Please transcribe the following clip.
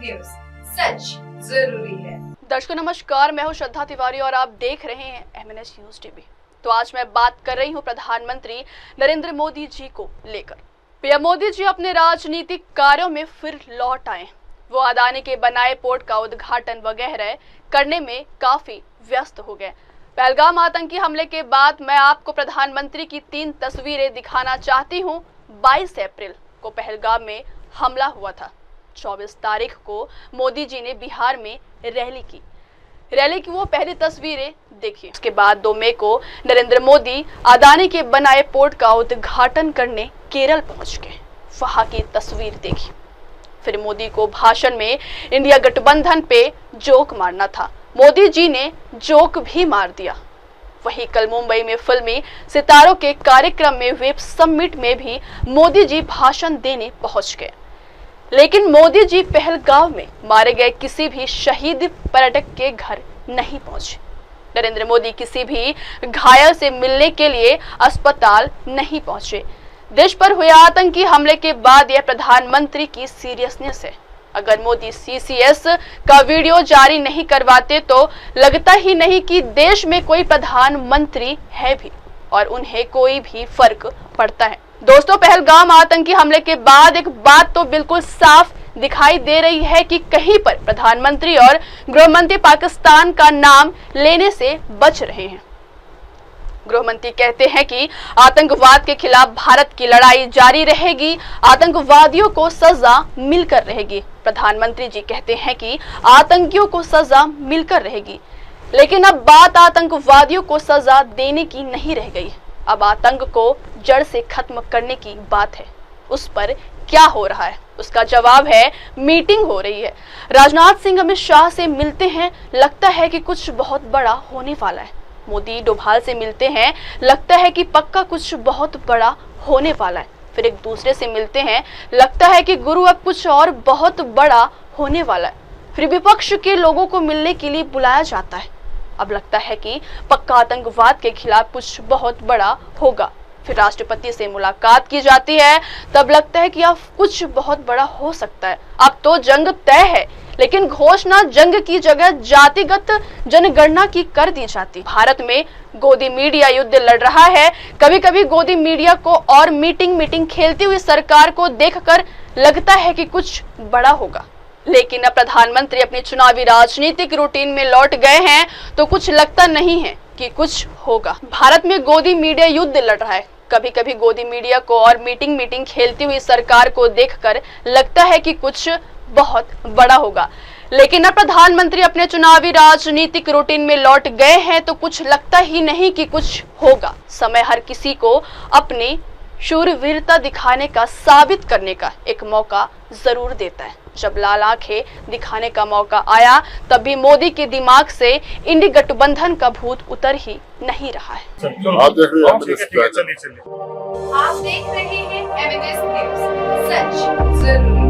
News, सच जरूरी है। दर्शकों नमस्कार, मैं हूं श्रद्धा तिवारी और आप देख रहे हैं MNS न्यूज टीवी। तो आज मैं बात कर रही हूं प्रधानमंत्री नरेंद्र मोदी जी को लेकर। पीएम मोदी जी अपने राजनीतिक कार्यों में फिर लौट आए। वो अदानी के बनाए पोर्ट का उद्घाटन वगैरह करने में काफी व्यस्त हो गए। पहलगाम आतंकी हमले के बाद मैं आपको प्रधानमंत्री की 3 तस्वीरें दिखाना चाहती हूं। 22 अप्रैल को पहलगाम में हमला हुआ था। 24 तारीख को मोदी जी ने बिहार में रैली की वो पहली तस्वीरें देखिए। उसके बाद 2 मई को नरेंद्र मोदी अदानी के बनाए पोर्ट का उद्घाटन करने केरल पहुंच गए। वहां की तस्वीर देखी। फिर मोदी को भाषण में इंडिया गठबंधन पे जोक मारना था। मोदी जी ने जोक भी मार दिया। वहीं कल मुंबई में फिल्मी सितारों के कार्यक्रम में वेब समिट में भी मोदी जी भाषण देने पहुंच गए। लेकिन मोदी जी पहलगाम में मारे गए किसी भी शहीद पर्यटक के घर नहीं पहुंचे। नरेंद्र मोदी किसी भी घायल से मिलने के लिए अस्पताल नहीं पहुंचे। देश पर हुए आतंकी हमले के बाद यह प्रधानमंत्री की सीरियसनेस है। अगर मोदी CCS का वीडियो जारी नहीं करवाते तो लगता ही नहीं कि देश में कोई प्रधानमंत्री है भी और उन्हें कोई भी फर्क पड़ता है। दोस्तों, पहलगाम आतंकी हमले के बाद एक बात तो बिल्कुल साफ दिखाई दे रही है कि कहीं पर प्रधानमंत्री और गृहमंत्री पाकिस्तान का नाम लेने से बच रहे हैं। गृहमंत्री कहते हैं कि आतंकवाद के खिलाफ भारत की लड़ाई जारी रहेगी, आतंकवादियों को सजा मिलकर रहेगी। प्रधानमंत्री जी कहते हैं कि आतंकियों को सजा मिलकर रहेगी। लेकिन अब बात आतंकवादियों को सजा देने की नहीं रह गई। अब आतंक को जड़ से खत्म करने की बात है। उस पर क्या हो रहा है? उसका जवाब है मीटिंग हो रही है। राजनाथ सिंह अमित शाह से मिलते हैं, लगता है कि कुछ बहुत बड़ा होने वाला है। मोदी डोभाल से मिलते हैं, लगता है कि पक्का कुछ बहुत बड़ा होने वाला है। फिर एक दूसरे से मिलते हैं, लगता है कि गुरु अब कुछ और बहुत बड़ा होने वाला है। फिर विपक्ष के लोगों को मिलने के लिए बुलाया जाता है। अब लगता है कि पक्का आतंकवाद के खिलाफ कुछ बहुत बड़ा होगा। फिर राष्ट्रपति से मुलाकात की जाती है, तब लगता है कि अब कुछ बहुत बड़ा हो सकता है। अब तो जंग तय है, लेकिन घोषणा जंग की जगह जातिगत जनगणना की कर दी जाती। भारत में गोदी मीडिया युद्ध लड़ रहा है। कभी कभी गोदी मीडिया को और मीटिंग खेलती हुई सरकार को देखकर लगता है कि कुछ बड़ा होगा। लेकिन अब प्रधानमंत्री अपनी चुनावी राजनीतिक रूटीन में लौट गए हैं तो कुछ लगता नहीं है कि कुछ होगा। भारत में गोदी मीडिया युद्ध लड़ रहा है। कभी कभी गोदी मीडिया को और मीटिंग खेलती हुई सरकार को देखकर लगता है कि कुछ बहुत बड़ा होगा। लेकिन अब प्रधानमंत्री अपने चुनावी राजनीतिक रूटीन में लौट गए हैं तो कुछ लगता ही नहीं कि कुछ होगा। समय हर किसी को अपनी शूरवीरता दिखाने का, साबित करने का एक मौका जरूर देता है। जब लाल आंखें दिखाने का मौका आया तब भी मोदी के दिमाग से इंडी गठबंधन का भूत उतर ही नहीं रहा है। आप देख रहे हैं MNS न्यूज, सच जरूरी।